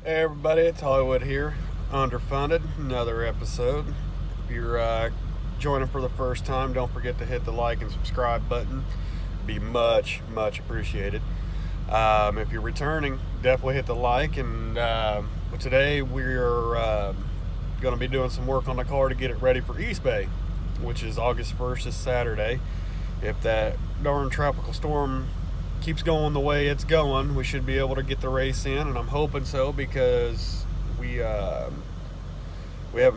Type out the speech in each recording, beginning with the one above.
Hey everybody, it's Hollywood here. Underfunded, another episode. If you're joining for the first time, don't forget to hit the like and subscribe button. Be much, much appreciated. If you're returning, definitely hit the like. And today we're going to be doing some work on the car to get it ready for East Bay, which is August 1st, this Saturday. If that darn tropical storm keeps going the way it's going, we should be able to get the race in, and I'm hoping so because we haven't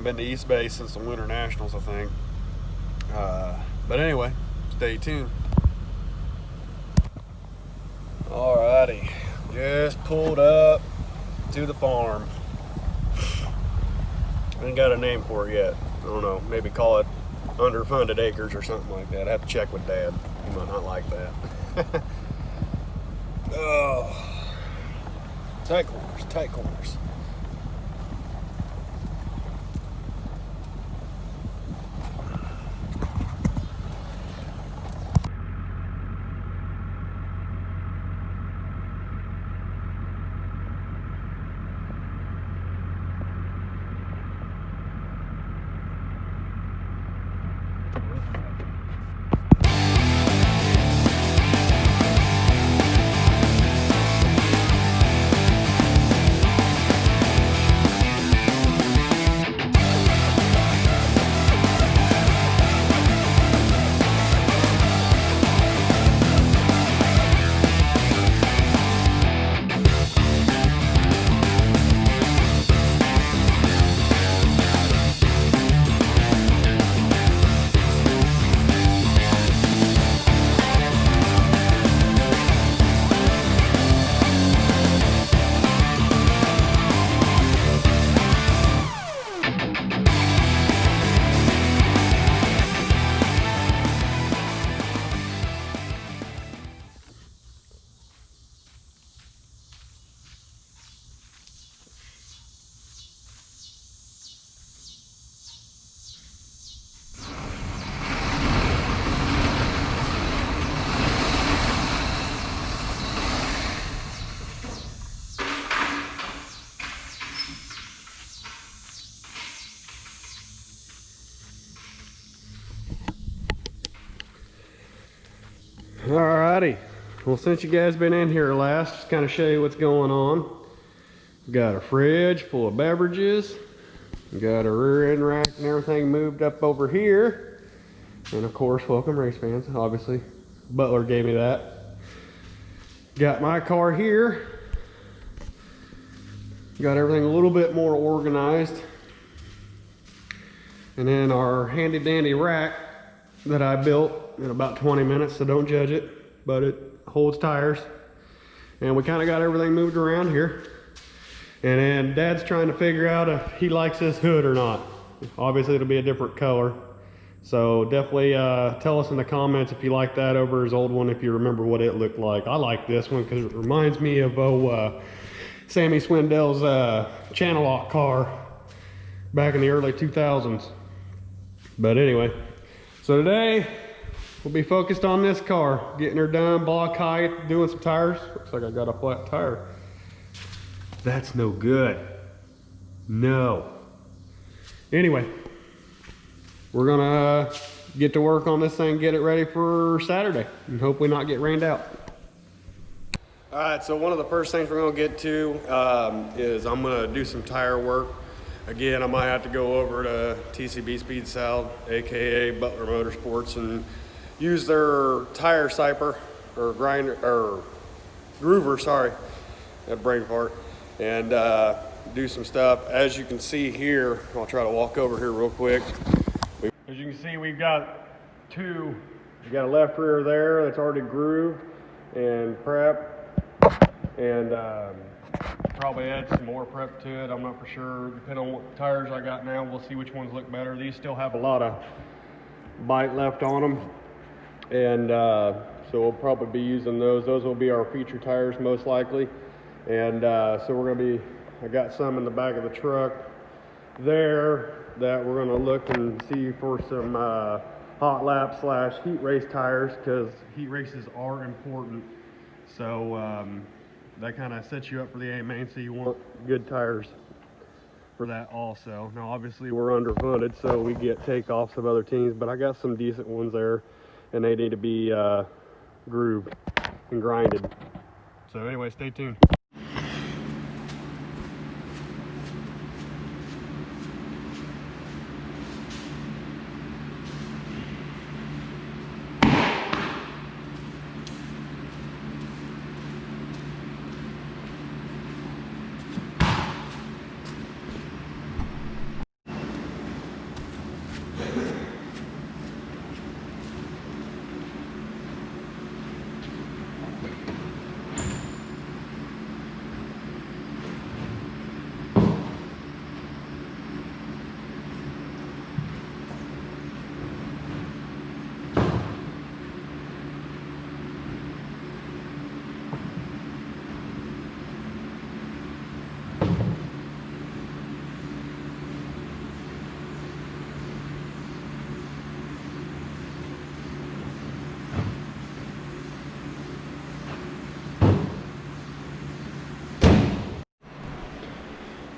been to East Bay since the Winter Nationals, I think. But anyway, stay tuned. Alrighty, just pulled up to the farm. I ain't got a name for it yet. I don't know. Maybe call it Underfunded Acres or something like that. I have to check with Dad. He might not like that. Oh, tight corners, tight corners. Alrighty, well, since you guys been in here last, just kind of show you what's going on. Got a fridge full of beverages. Got a rear end rack and everything moved up over here. And of course, welcome race fans, obviously. Butler gave me that. Got my car here. Got everything a little bit more organized. And then our handy dandy rack that I built in about 20 minutes, so don't judge it, but it holds tires. And we kind of got everything moved around here. And then Dad's trying to figure out if he likes this hood or not. Obviously it'll be a different color. So definitely tell us in the comments if you like that over his old one, if you remember what it looked like. I like this one because it reminds me of Sammy Swindell's Channel Lock car back in the early 2000s. But anyway, so today we'll be focused on this car, getting her done, block height, doing some tires. Looks like I got a flat tire. That's no good. No. Anyway, we're gonna get to work on this thing, get it ready for Saturday, and hopefully not get rained out. All right, so one of the first things we're gonna get to is I'm gonna do some tire work. Again, I might have to go over to TCB Speed Sal, AKA Butler Motorsports, and use their tire siper or grinder or groover, sorry, that brain part, and do some stuff. As you can see here, I'll try to walk over here real quick. As you can see, we've got two. We got a left rear there that's already grooved and prepped, and probably add some more prep to it. I'm not for sure. Depending on what tires I got now, we'll see which ones look better. These still have a lot of bite left on them, and so we'll probably be using those. Those will be our feature tires most likely, and so we're going to be, I got some in the back of the truck there that we're going to look and see for some hot lap / heat race tires, because heat races are important. So that kind of sets you up for the A main, so you want good tires for that also. Now obviously we're underfunded, so we get takeoffs of other teams, but I got some decent ones there, and they need to be grooved and grinded. So anyway, stay tuned.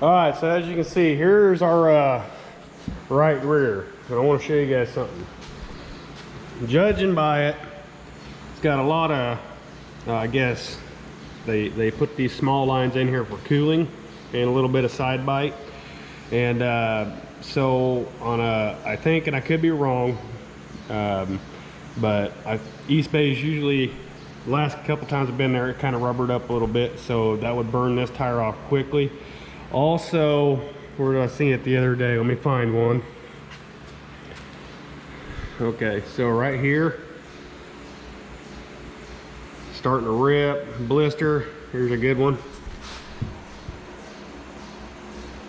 All right, so as you can see, here's our right rear. And I want to show you guys something. Judging by it, it's got a lot of, I guess, they put these small lines in here for cooling and a little bit of side bite. And so on I think, and I could be wrong, but East Bay is usually, last couple times I've been there, it kind of rubbered up a little bit, so that would burn this tire off quickly. Also, where did I see it the other day? Let me find one. Okay, so right here, starting to rip, blister. Here's a good one.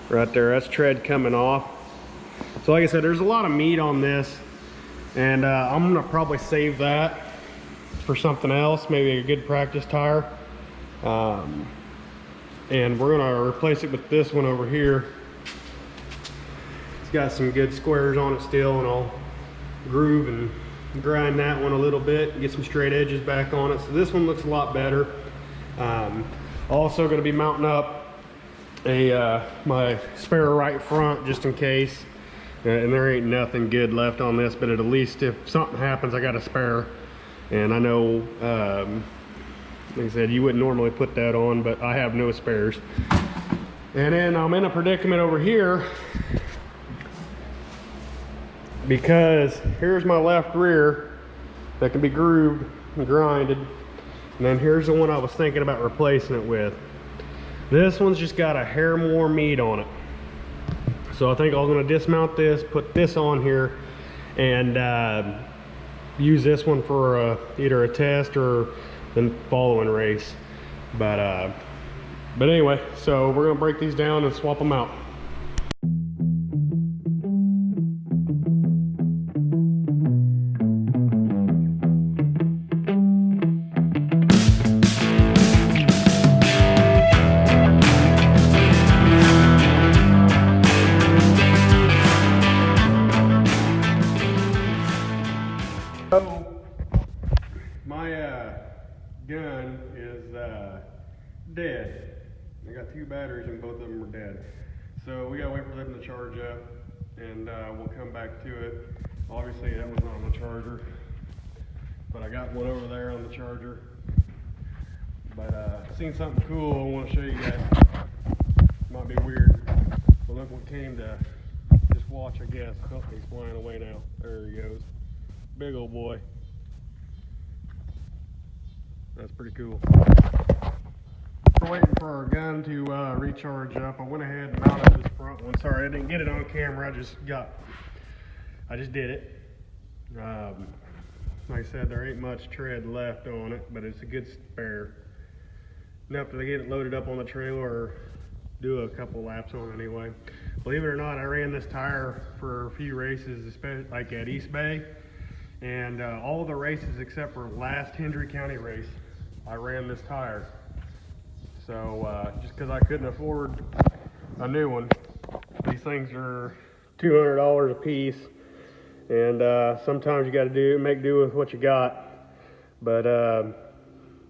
Right there, that's tread coming off. So like I said, there's a lot of meat on this, and I'm gonna probably save that for something else, maybe a good practice tire. And we're gonna replace it with this one over here. It's got some good squares on it still, and I'll groove and grind that one a little bit and get some straight edges back on it. So this one looks a lot better. Also gonna be mounting up my spare right front just in case. And there ain't nothing good left on this, but at least if something happens, I got a spare. And I know, like I said, you wouldn't normally put that on, but I have no spares. And then I'm in a predicament over here because here's my left rear that can be grooved and grinded. And then here's the one I was thinking about replacing it with. This one's just got a hair more meat on it. So I think I'm gonna dismount this, put this on here, and use this one for either a test or the following race. But anyway, so we're gonna break these down and swap them out. So my gun is dead. I got 2 batteries and both of them are dead. So we gotta wait for them to charge up, and we'll come back to it. Obviously that was on the charger, but I got one over there on the charger. But seen something cool I want to show you guys. Might be weird, but look what came to just watch, I guess. Oh, he's flying away now. There he goes. Big old boy. That's pretty cool. We're waiting for our gun to recharge up. I went ahead and mounted this front one. Sorry, I didn't get it on camera. I just did it. Like I said, there ain't much tread left on it, but it's a good spare. Enough to get it loaded up on the trailer or do a couple laps on it anyway. Believe it or not, I ran this tire for a few races, especially like at East Bay. And all the races except for last Hendry County race, I ran this tire. So just because I couldn't afford a new one, these things are $200 a piece, and sometimes you got to make do with what you got. But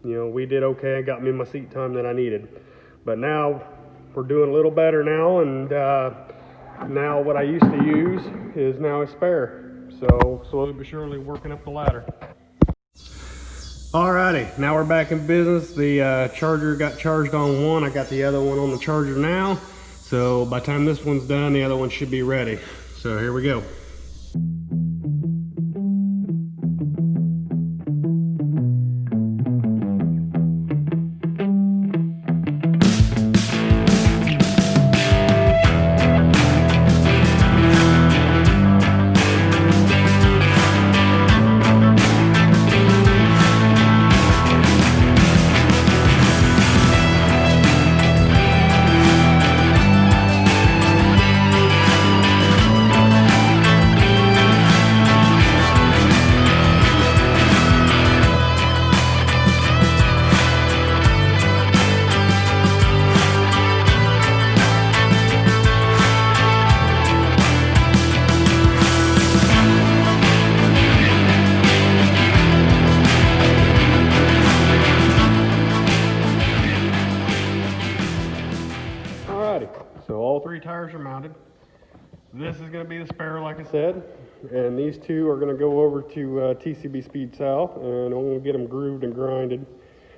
you know, we did okay. It got me my seat time that I needed. But now we're doing a little better now, and now what I used to use is now a spare. So slowly but surely working up the ladder. Alrighty, now we're back in business. The charger got charged on one. I got the other one on the charger now. So by the time this one's done, the other one should be ready. So here we go. So all three tires are mounted. This is going to be the spare, like I said, and these two are going to go over to TCB Speed South, and I'm going to get them grooved and grinded, and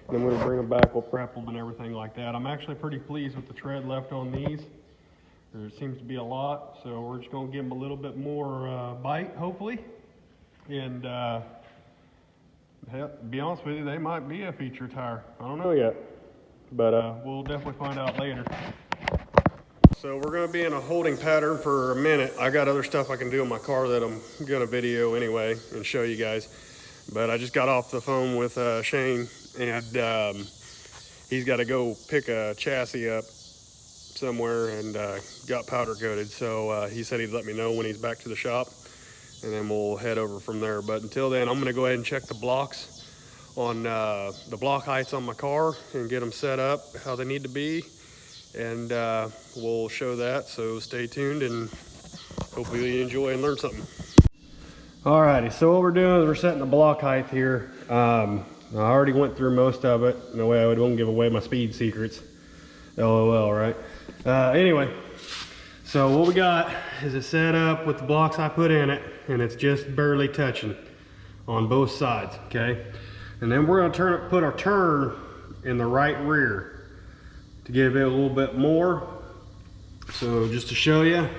then we're going to bring them back, we'll prep them and everything like that. I'm actually pretty pleased with the tread left on these. There seems to be a lot, so we're just going to give them a little bit more bite, hopefully, and to be honest with you, they might be a feature tire. I don't know yet, but we'll definitely find out later. So we're going to be in a holding pattern for a minute. I got other stuff I can do in my car that I'm going to video anyway and show you guys. But I just got off the phone with Shane, and he's got to go pick a chassis up somewhere and got powder coated. So he said he'd let me know when he's back to the shop, and then we'll head over from there. But until then, I'm going to go ahead and check the blocks on the block heights on my car and get them set up how they need to be. And we'll show that, so stay tuned and hopefully you enjoy and learn something. Alrighty, so what we're doing is we're setting the block height here. I already went through most of it. No way I won't give away my speed secrets. LOL, right? Anyway, so what we got is it set up with the blocks I put in it, and it's just barely touching on both sides, okay? And then we're gonna put our turn in the right rear to give it a little bit more. So just to show you,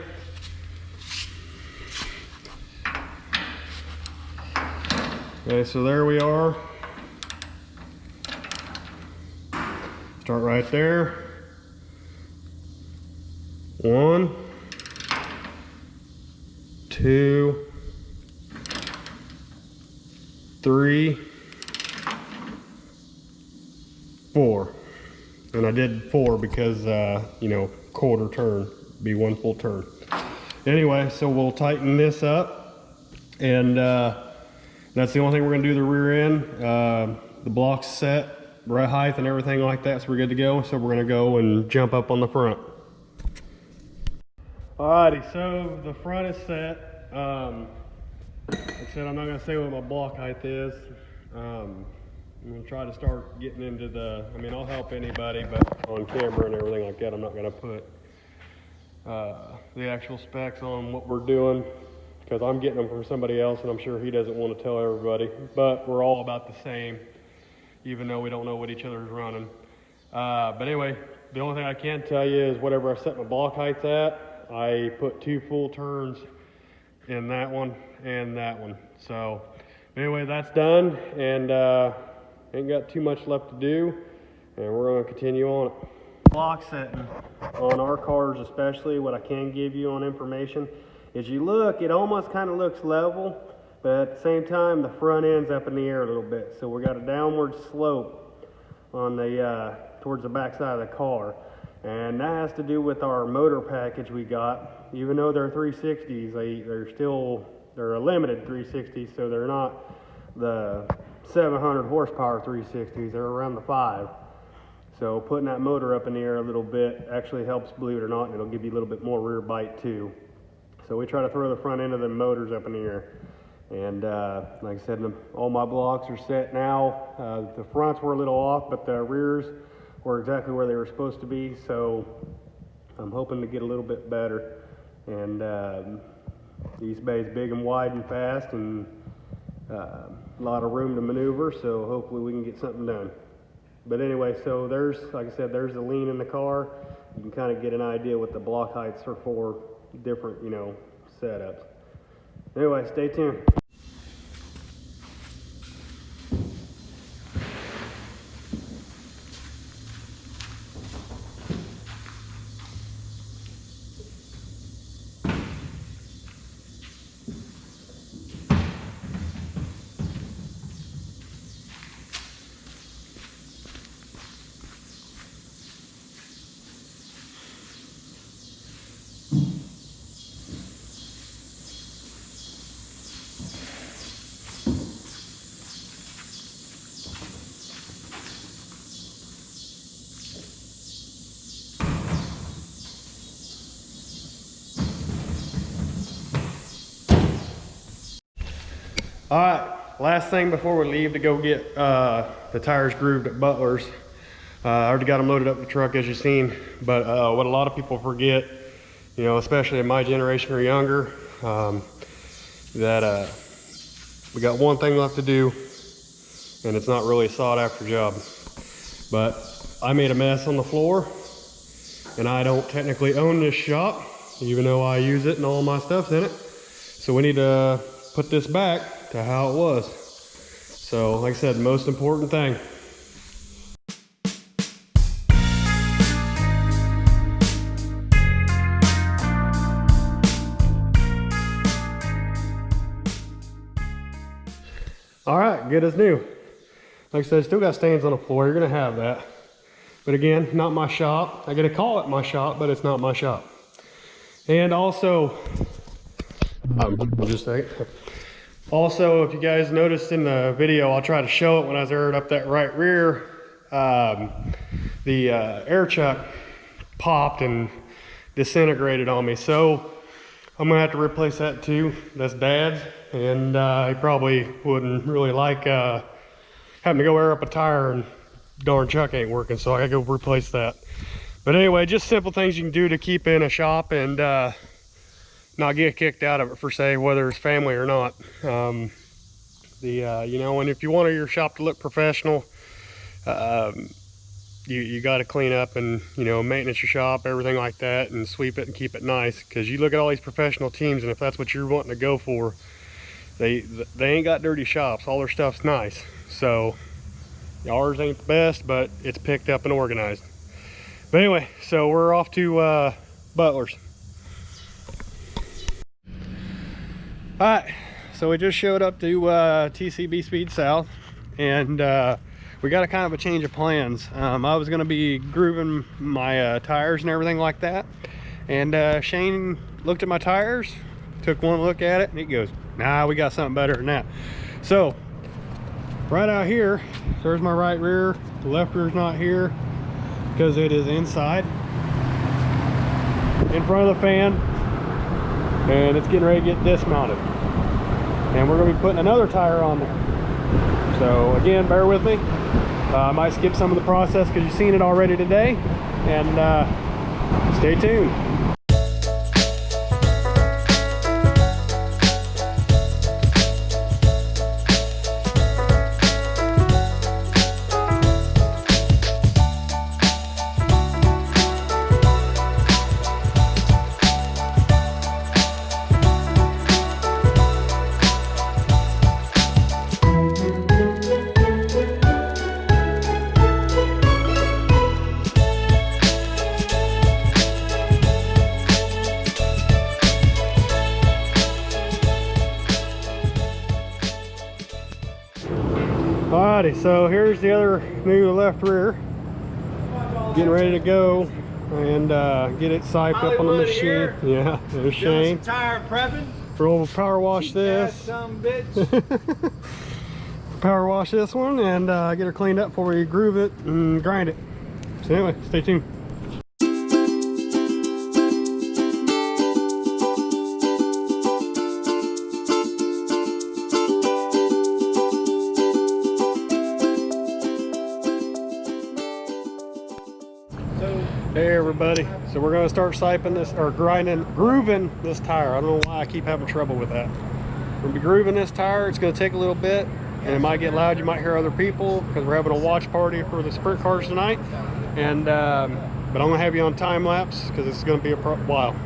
okay, so there we are. Start right there. 1, 2, 3, 4. And I did 4 because, you know, quarter turn, be one full turn. Anyway, so we'll tighten this up, and that's the only thing we're gonna do the rear end. The block's set, right height and everything like that, so we're good to go. So we're gonna go and jump up on the front. Alrighty, so the front is set. Like I said, I'm not gonna say what my block height is. I'm gonna try to start getting into I mean, I'll help anybody, but on camera and everything like that, I'm not gonna put the actual specs on what we're doing, because I'm getting them from somebody else, and I'm sure he doesn't want to tell everybody. But we're all about the same, even though we don't know what each other's running. But anyway, the only thing I can tell you is whatever I set my block heights at, I put 2 full turns in that one and that one. So anyway, that's done, and ain't got too much left to do, and we're going to continue on it. Block setting on our cars especially, what I can give you on information is, you look, it almost kind of looks level, but at the same time the front end's up in the air a little bit. So we got a downward slope on the towards the back side of the car, and that has to do with our motor package we got. Even though they're 360s, they're a limited 360, so they're not the 700 horsepower 360s, they're around the 5. So putting that motor up in the air a little bit actually helps, believe it or not, and it'll give you a little bit more rear bite too. So we try to throw the front end of the motors up in the air. And like I said, all my blocks are set now. The fronts were a little off, but the rears were exactly where they were supposed to be. So I'm hoping to get a little bit better. And the East Bay is big and wide and fast, and a lot of room to maneuver. So hopefully we can get something done. But anyway, so there's, like I said, there's the lean in the car. You can kind of get an idea what the block heights are for different, you know, setups. Anyway, stay tuned. All right, last thing before we leave to go get the tires grooved at Butler's. I already got them loaded up in the truck, as you've seen, but what a lot of people forget, you know, especially in my generation or younger, that we got one thing left to do, and it's not really a sought after job. But I made a mess on the floor, and I don't technically own this shop, even though I use it and all my stuff's in it. So we need to put this back to how it was. So like I said, the most important thing. All right, good as new. Like I said, still got stains on the floor. You're gonna have that. But again, not my shop. I get to call it my shop, but it's not my shop. And also, just a second. Also, if you guys noticed in the video, I'll try to show it when I was airing up that right rear, the air chuck popped and disintegrated on me. So I'm gonna have to replace that too. That's Dad's, and he probably wouldn't really like having to go air up a tire and darn chuck ain't working, so I gotta go replace that. But anyway, just simple things you can do to keep in a shop and not get kicked out of it, for say, whether it's family or not. You know, and if you want your shop to look professional, you got to clean up and, you know, maintenance your shop, everything like that, and sweep it and keep it nice. Because you look at all these professional teams, and if that's what you're wanting to go for, they ain't got dirty shops. All their stuff's nice. So ours ain't the best, but it's picked up and organized. But anyway, so we're off to Butler's. All right, so we just showed up to TCB Speed South, and we got a kind of a change of plans. I was gonna be grooving my tires and everything like that, and Shane looked at my tires, took one look at it, and he goes, nah, we got something better than that. So right out here, there's my right rear. The left rear's not here because it is inside in front of the fan, and it's getting ready to get dismounted, and we're going to be putting another tire on there. So again, bear with me. I might skip some of the process because you've seen it already today, and stay tuned. Alrighty, so here's the other new left rear. Getting ready to go and get it siped up on the machine. Here. Yeah, there's Shane. Some tire prepping. We'll power wash this. Some bitch. Power wash this one and get her cleaned up before we groove it and grind it. So anyway, stay tuned. buddy. So we're gonna start siping this, or grooving this tire. I don't know why I keep having trouble with that. We're gonna be grooving this tire. It's gonna take a little bit, and it might get loud. You might hear other people because we're having a watch party for the sprint cars tonight. And but I'm gonna have you on time lapse because it's gonna be a while.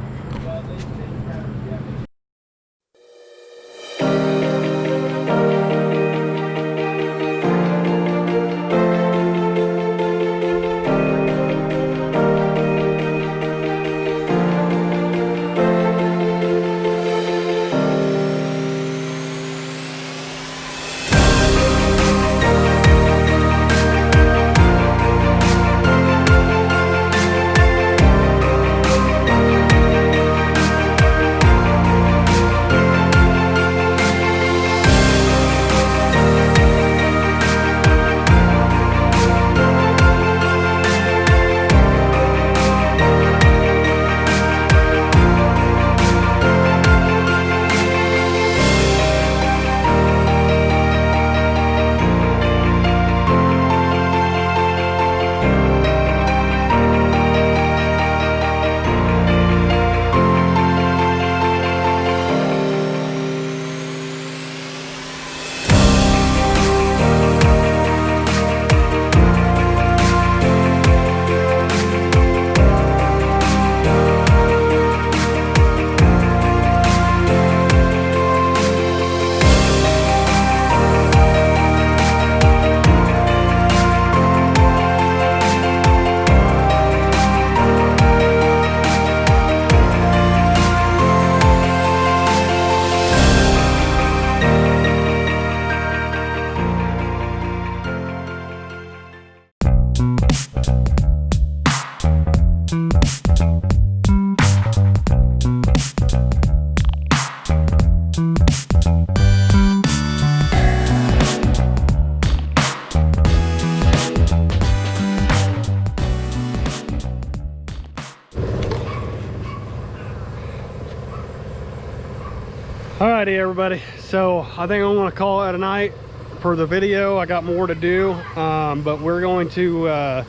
Alrighty everybody, so I think I'm going to call it a night for the video. I got more to do, but we're going to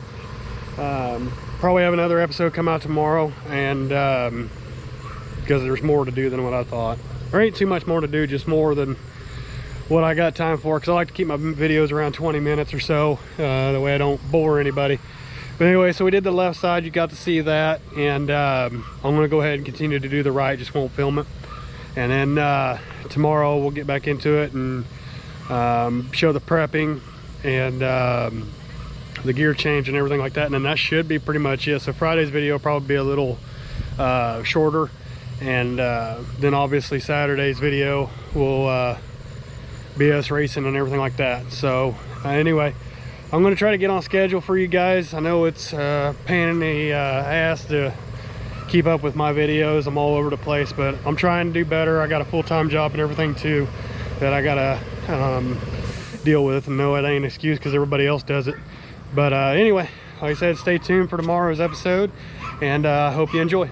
probably have another episode come out tomorrow, and because there's more to do than what I thought. There ain't too much more to do, just more than what I got time for, because I like to keep my videos around 20 minutes or so, that way I don't bore anybody. But anyway, so we did the left side, you got to see that, and I'm going to go ahead and continue to do the right, just won't film it. And then tomorrow we'll get back into it and show the prepping and the gear change and everything like that. And then that should be pretty much it. So Friday's video will probably be a little shorter. And then obviously Saturday's video will be us racing and everything like that. So anyway, I'm going to try to get on schedule for you guys. I know it's a pain in the ass to keep up with my videos. I'm all over the place, but I'm trying to do better. I got a full-time job and everything too that I gotta deal with, and no, it ain't an excuse because everybody else does it. But anyway, like I said, stay tuned for tomorrow's episode, and I hope you enjoy.